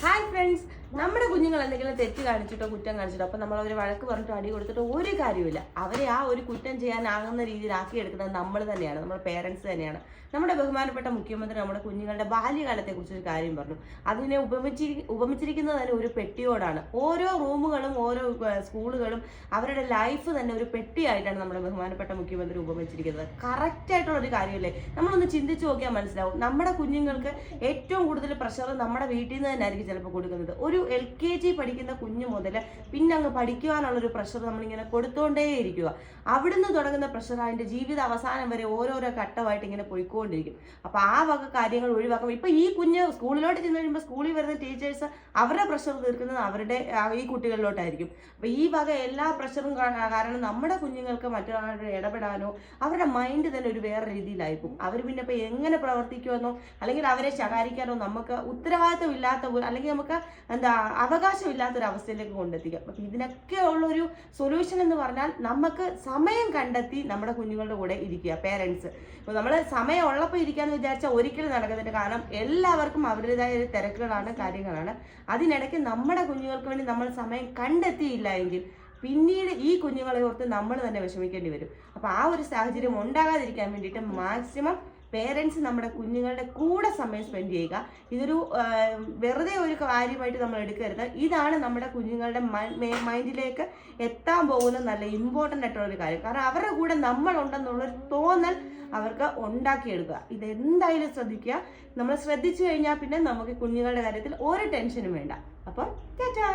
Hi friends, നമ്മുടെ കുഞ്ഞുങ്ങൾ എന്തെങ്കിലും തെറ്റ് കാണിച്ചിട്ടോ കുറ്റം കാണിച്ചിട്ടോ അപ്പം നമ്മൾ അവർ വഴക്ക് പറഞ്ഞിട്ടോ അടി കൊടുത്തിട്ടോ ഒരു കാര്യമില്ല. അവരെ ആ ഒരു കുറ്റം ചെയ്യാനാകുന്ന രീതിയിലാക്കി എടുക്കുന്നത് നമ്മൾ തന്നെയാണ്, നമ്മുടെ പേരൻസ് തന്നെയാണ്. നമ്മുടെ ബഹുമാനപ്പെട്ട മുഖ്യമന്ത്രി നമ്മുടെ കുഞ്ഞുങ്ങളുടെ ബാല്യകാലത്തെക്കുറിച്ച് ഒരു കാര്യം പറഞ്ഞു. അതിനെ ഉപമിച്ചിരിക്കുന്നത് തന്നെ ഒരു പെട്ടിയോടാണ്. ഓരോ റൂമുകളും ഓരോ സ്കൂളുകളും അവരുടെ ലൈഫ് തന്നെ ഒരു പെട്ടിയായിട്ടാണ് നമ്മുടെ ബഹുമാനപ്പെട്ട മുഖ്യമന്ത്രി ഉപമിച്ചിരിക്കുന്നത്. കറക്റ്റായിട്ടുള്ള ഒരു കാര്യമല്ലേ? നമ്മളൊന്ന് ചിന്തിച്ചു നോക്കിയാൽ മനസ്സിലാവും. നമ്മുടെ കുഞ്ഞുങ്ങൾക്ക് ഏറ്റവും കൂടുതൽ പ്രഷർ നമ്മുടെ വീട്ടിൽ നിന്ന് തന്നെ ആയിരിക്കും ചിലപ്പോൾ കൊടുക്കുന്നത്. ഒരു LKG പഠിക്കുന്ന കുഞ്ഞു മുതൽ പിന്നെ അങ്ങ് പഠിക്കുവാനുള്ളൊരു പ്രഷർ നമ്മളിങ്ങനെ കൊടുത്തോണ്ടേയിരിക്കുക. അവിടുന്ന് തുടങ്ങുന്ന പ്രഷർ അതിൻ്റെ ജീവിത അവസാനം വരെ ഓരോരോ ഘട്ടമായിട്ട് ഇങ്ങനെ പോയിക്കൊണ്ടിരിക്കും. അപ്പോൾ ആ വക കാര്യങ്ങൾ ഒഴിവാക്കും. ഇപ്പം ഈ കുഞ്ഞ് സ്കൂളിലോട്ട് ചെന്ന് കഴിയുമ്പോൾ സ്കൂളിൽ വരുന്ന ടീച്ചേഴ്സ് അവരുടെ പ്രഷർ തീർക്കുന്നത് അവരുടെ ഈ കുട്ടികളിലോട്ടായിരിക്കും. അപ്പോൾ ഈ വക എല്ലാ പ്രഷറും കാരണം നമ്മുടെ കുഞ്ഞുങ്ങൾക്ക് മറ്റൊരാളുടെ ഇടപെടാനോ അവരുടെ മൈൻഡ് തന്നെ ഒരു വേറെ രീതിയിലായിരിക്കും. അവർ പിന്നെ ഇപ്പോൾ എങ്ങനെ പ്രവർത്തിക്കുമെന്നോ അല്ലെങ്കിൽ അവരെ ശകാരിക്കാനോ നമുക്ക് ഉത്തരവാദിത്വം ഇല്ലാത്ത അല്ലെങ്കിൽ നമുക്ക് അവകാശമില്ലാത്തൊരവസ്ഥയിലേക്ക് കൊണ്ടെത്തിക്കാം. അപ്പം ഇതിനൊക്കെ ഉള്ളൊരു സൊല്യൂഷൻ എന്ന് പറഞ്ഞാൽ നമുക്ക് സമയം കണ്ടെത്തി നമ്മുടെ കുഞ്ഞുങ്ങളുടെ കൂടെ ഇരിക്കുക. പേരൻസ് ഇപ്പോൾ നമ്മൾ സമയം ഉള്ളപ്പോൾ ഇരിക്കാന്ന് വിചാരിച്ചാൽ ഒരിക്കലും നടക്കുന്നില്ല. കാരണം എല്ലാവർക്കും അവരുടേതായ തിരക്കുകളാണ്, കാര്യങ്ങളാണ്. അതിനിടയ്ക്ക് നമ്മുടെ കുഞ്ഞുങ്ങൾക്ക് വേണ്ടി നമ്മൾ സമയം കണ്ടെത്തിയില്ല എങ്കിൽ പിന്നീട് ഈ കുഞ്ഞുങ്ങളെ ഓർത്ത് നമ്മൾ തന്നെ വിഷമിക്കേണ്ടി വരും. അപ്പോൾ ആ ഒരു സാഹചര്യം ഉണ്ടാകാതിരിക്കാൻ വേണ്ടിയിട്ട് മാക്സിമം പേരൻസ് നമ്മുടെ കുഞ്ഞുങ്ങളുടെ കൂടെ സമയം സ്പെൻഡ് ചെയ്യുക. ഇതൊരു വെറുതെ ഒരു കാര്യമായിട്ട് നമ്മൾ എടുക്കരുത്. ഇതാണ് നമ്മുടെ കുഞ്ഞുങ്ങളുടെ മൈൻഡിലേക്ക് എത്താൻ പോകുന്ന നല്ല ഇമ്പോർട്ടൻ്റ് ആയിട്ടുള്ള ഒരു കാര്യം. കാരണം അവരുടെ കൂടെ നമ്മളുണ്ടെന്നുള്ളൊരു തോന്നൽ അവർക്ക് ഉണ്ടാക്കിയെടുക്കുക. ഇതെന്തായാലും ശ്രദ്ധിക്കുക. നമ്മൾ ശ്രദ്ധിച്ചു കഴിഞ്ഞാൽ പിന്നെ നമുക്ക് കുഞ്ഞുങ്ങളുടെ കാര്യത്തിൽ ഒരു ടെൻഷനും വേണ്ട. അപ്പം ടാറ്റാ.